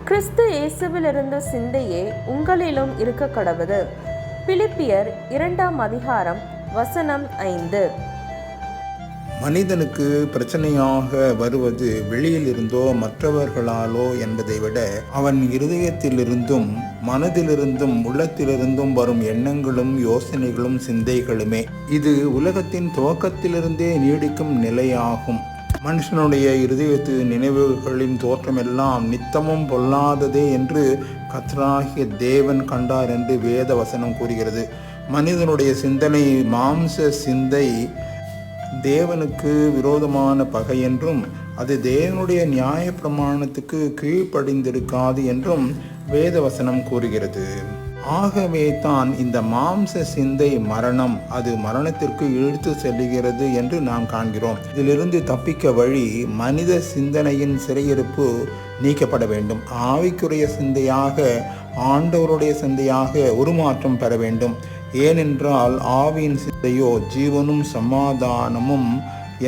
கிறிஸ்து இயேசுவில் இருந்த சிந்தையே உங்களிலும் இருக்க கடவுது. பிலிப்பியர் 2ஆம் அதிகாரம் வசனம் 5. மனிதனுக்கு பிரச்சனையாக வருவது வெளியிலிருந்தோ மற்றவர்களாலோ என்பதை விட அவன் இருதயத்திலிருந்தும் மனதிலிருந்தும் உள்ளத்திலிருந்தும் வரும் எண்ணங்களும் யோசனைகளும் சிந்தைகளுமே. இது உலகத்தின் துவக்கத்திலிருந்தே நீடிக்கும் நிலையாகும். மனுஷனுடைய இருதயத்து நினைவுகளின் தோற்றமெல்லாம் நித்தமும் பொல்லாததே என்று கர்த்தராகிய தேவன் கண்டார் என்று வேத வசனம் கூறுகிறது. மனிதனுடைய சிந்தனை மாம்ச சிந்தை தேவனுக்கு விரோதமான பகை என்றும் அது தேவனுடைய நியாய பிரமாணத்துக்கு கீழ்ப்படிந்திருக்காது என்றும் வேதவசனம் கூறுகிறது. ஆகவே தான் இந்த மாம்ச சிந்தை மரணம், அது மரணத்திற்கு இழுத்து செல்லுகிறது என்று நாம் காண்கிறோம். இதிலிருந்து தப்பிக்க வழி மனித சிந்தனையின் சிறையிருப்பு நீக்கப்பட வேண்டும். ஆவிக்குரிய சிந்தையாக ஆண்டவருடைய சிந்தையாக உருமாற்றம் பெற வேண்டும். ஏனென்றால் ஆவியின் சிந்தையோ ஜீவனும் சமாதானமும்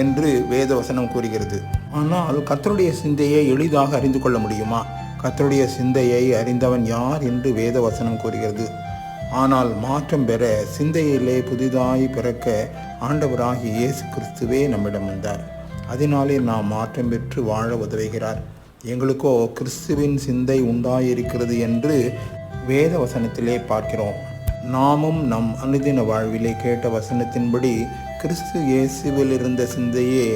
என்று வேதவசனம் கூறுகிறது. ஆனால் கர்த்தருடைய சிந்தையை எளிதாக அறிந்து கொள்ள முடியுமா? கர்த்தருடைய சிந்தையை அறிந்தவன் யார் என்று வேதவசனம் கூறுகிறது. ஆனால் மாற்றம் பெற சிந்தையிலே புதிதாய் பிறக்க ஆண்டவராகிய இயேசு கிறிஸ்துவே நம்மிடம் வந்தார். அதனாலே நாம் மாற்றம் பெற்று வாழ உதவுகிறார். எங்களுக்கோ கிறிஸ்துவின் சிந்தை உண்டாயிருக்கிறது என்று வேத வசனத்திலே பார்க்கிறோம். நாமும் நம் அனுதின வாழ்விலே கேட்ட வசனத்தின்படி கிறிஸ்து இயேசுவில் இருந்த சிந்தையே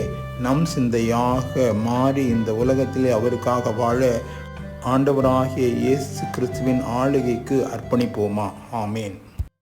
நம் சிந்தையாக மாறி இந்த உலகத்திலே அவருக்காக வாழ ஆண்டவராகிய இயேசு கிறிஸ்துவின் ஆளுகைக்கு அர்ப்பணிப்போமா? ஆமேன்.